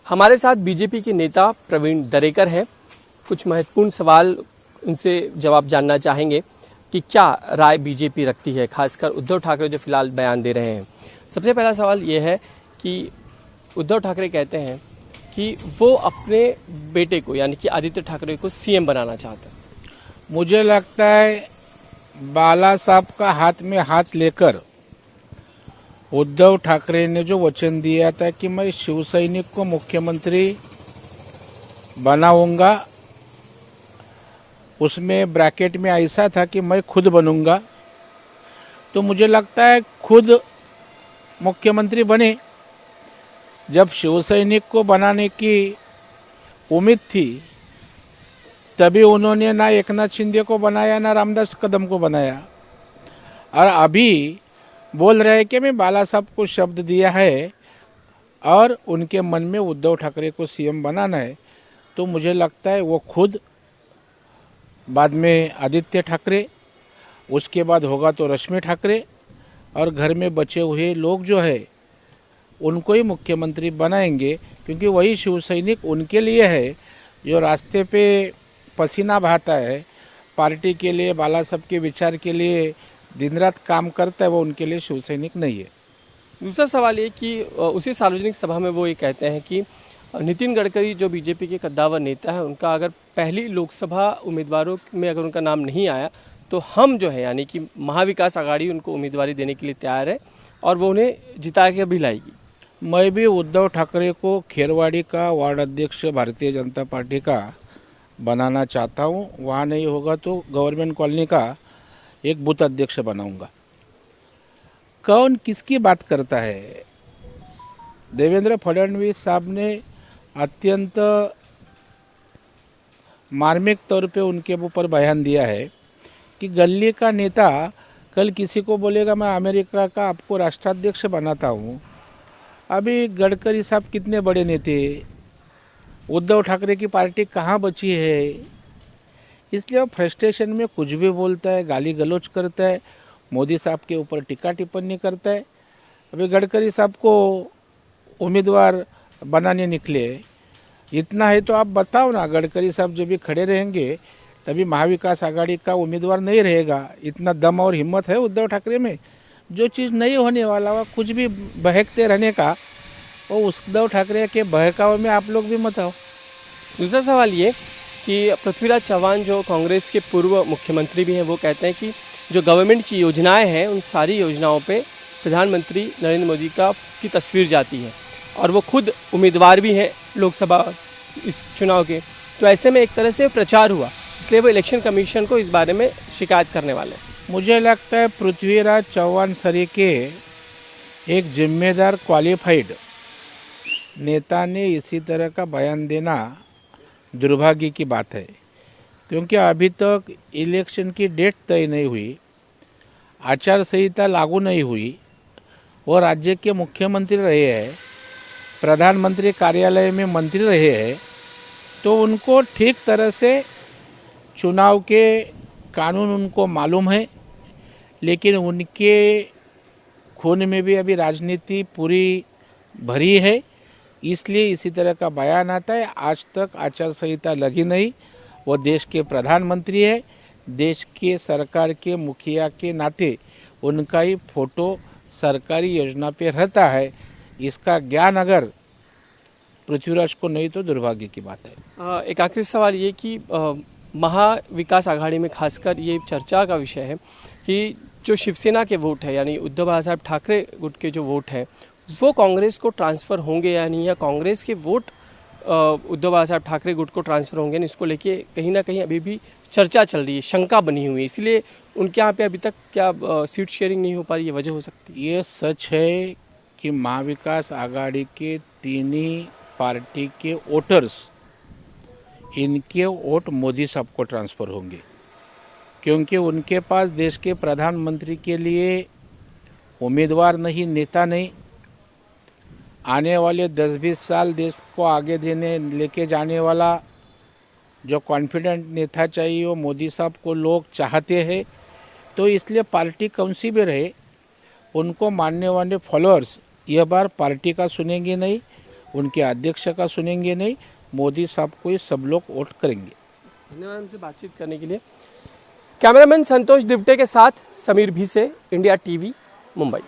हमारे साथ बीजेपी के नेता प्रवीण दरेकर हैं। कुछ महत्वपूर्ण सवाल उनसे जवाब जानना चाहेंगे कि क्या राय बीजेपी रखती है, खासकर उद्धव ठाकरे जो फिलहाल बयान दे रहे हैं। सबसे पहला सवाल ये है कि उद्धव ठाकरे कहते हैं कि वो अपने बेटे को यानी कि आदित्य ठाकरे को सीएम बनाना चाहते हैं। मुझे लगता है बाला साहब का हाथ में हाथ लेकर उद्धव ठाकरे ने जो वचन दिया था कि मैं शिवसैनिक को मुख्यमंत्री बनाऊंगा, उसमें ब्रैकेट में ऐसा था कि मैं खुद बनूंगा, तो मुझे लगता है खुद मुख्यमंत्री बने। जब शिवसैनिक को बनाने की उम्मीद थी तभी उन्होंने ना एकनाथ शिंदे को बनाया ना रामदास कदम को बनाया, और अभी बोल रहे हैं कि मैं बाला साहब को शब्द दिया है और उनके मन में उद्धव ठाकरे को सीएम बनाना है। तो मुझे लगता है वो खुद, बाद में आदित्य ठाकरे, उसके बाद होगा तो रश्मि ठाकरे, और घर में बचे हुए लोग जो है उनको ही मुख्यमंत्री बनाएंगे, क्योंकि वही शिवसैनिक उनके लिए है जो रास्ते पे पसीना बहाता है, पार्टी के लिए, बाला साहब के विचार के लिए दिन रात काम करता है, वो उनके लिए शिवसैनिक नहीं है। दूसरा सवाल ये कि उसी सार्वजनिक सभा में वो ये कहते हैं कि नितिन गडकरी जो बीजेपी के कद्दावर नेता है, उनका अगर पहली लोकसभा उम्मीदवारों में अगर उनका नाम नहीं आया तो हम जो है यानी कि महाविकास आघाड़ी उनको उम्मीदवारी देने के लिए तैयार है और वो उन्हें जिता के भी लाएगी। मैं भी उद्धव ठाकरे को खेरवाड़ी का वार्ड अध्यक्ष भारतीय जनता पार्टी का बनाना चाहता हूँ। वहाँ नहीं होगा तो गवर्नमेंट कॉलोनी का एक बूथ अध्यक्ष बनाऊंगा। कौन किसकी बात करता है? देवेंद्र फडणवीस साहब ने अत्यंत मार्मिक तौर पे उनके ऊपर बयान दिया है कि गली का नेता कल किसी को बोलेगा मैं अमेरिका का आपको राष्ट्राध्यक्ष बनाता हूँ। अभी गडकरी साहब कितने बड़े नेते, उद्धव ठाकरे की पार्टी कहाँ बची है? इसलिए वो फ्रस्ट्रेशन में कुछ भी बोलता है, गाली गलौज करता है, मोदी साहब के ऊपर टीका टिप्पणी करता है। अभी गडकरी साहब को उम्मीदवार बनाने निकले, इतना है तो आप बताओ ना, गडकरी साहब जब भी खड़े रहेंगे तभी महाविकास आघाड़ी का उम्मीदवार नहीं रहेगा। इतना दम और हिम्मत है उद्धव ठाकरे में। जो चीज़ नहीं होने वाला हुआ कुछ भी बहकते रहने का, वो उद्धव ठाकरे के बहकाव में आप लोग भी मत आओ। दूसरा सवाल ये कि पृथ्वीराज चौहान जो कांग्रेस के पूर्व मुख्यमंत्री भी हैं, वो कहते हैं कि जो गवर्नमेंट की योजनाएं हैं उन सारी योजनाओं पे प्रधानमंत्री नरेंद्र मोदी की तस्वीर जाती है और वो खुद उम्मीदवार भी हैं लोकसभा इस चुनाव के। तो ऐसे में एक तरह से प्रचार हुआ, इसलिए वो इलेक्शन कमीशन को इस बारे में शिकायत करने वाले हैं। मुझे लगता है पृथ्वीराज चौहान सरीके एक जिम्मेदार क्वालिफाइड नेता ने इसी तरह का बयान देना दुर्भाग्य की बात है, क्योंकि अभी तक इलेक्शन की डेट तय नहीं हुई, आचार संहिता लागू नहीं हुई, वो राज्य के मुख्यमंत्री रहे हैं, प्रधानमंत्री कार्यालय में मंत्री रहे हैं, तो उनको ठीक तरह से चुनाव के कानून उनको मालूम है। लेकिन उनके खून में भी अभी राजनीति पूरी भरी है, इसलिए इसी तरह का बयान आता है। आज तक आचार संहिता लगी नहीं, वो देश के प्रधानमंत्री है, देश के सरकार के मुखिया के नाते उनका ही फोटो सरकारी योजना पे रहता है। इसका ज्ञान अगर पृथ्वीराज को नहीं तो दुर्भाग्य की बात है। एक आखिरी सवाल ये कि महाविकास आघाड़ी में खासकर ये चर्चा का विषय है कि जो शिवसेना के वोट है यानी उद्धव बालासाहेब ठाकरे गुट के जो वोट है वो कांग्रेस को ट्रांसफ़र होंगे या नहीं, या कांग्रेस के वोट उद्धव बालासाहेब ठाकरे गुट को ट्रांसफ़र होंगे, इसको लेके कहीं ना कहीं अभी भी चर्चा चल रही है, शंका बनी हुई है। इसलिए उनके यहाँ पे अभी तक क्या सीट शेयरिंग नहीं हो पा रही, ये वजह हो सकती है? ये सच है कि महाविकास आघाड़ी के तीन ही पार्टी के वोटर्स, इनके वोट मोदी साहब को ट्रांसफ़र होंगे, क्योंकि उनके पास देश के प्रधानमंत्री के लिए उम्मीदवार नहीं, नेता नहीं। आने वाले 10-20 साल देश को आगे लेके जाने वाला जो कॉन्फिडेंट नेता चाहिए वो मोदी साहब को लोग चाहते हैं। तो इसलिए पार्टी कौन सी भी रहे, उनको मानने वाले फॉलोअर्स यह बार पार्टी का सुनेंगे नहीं, उनके अध्यक्ष का सुनेंगे नहीं, मोदी साहब को ही सब लोग वोट करेंगे। धन्यवाद हमसे बातचीत करने के लिए। कैमरामैन संतोष दिवटे के साथ समीर भी से, इंडिया टीवी, मुंबई।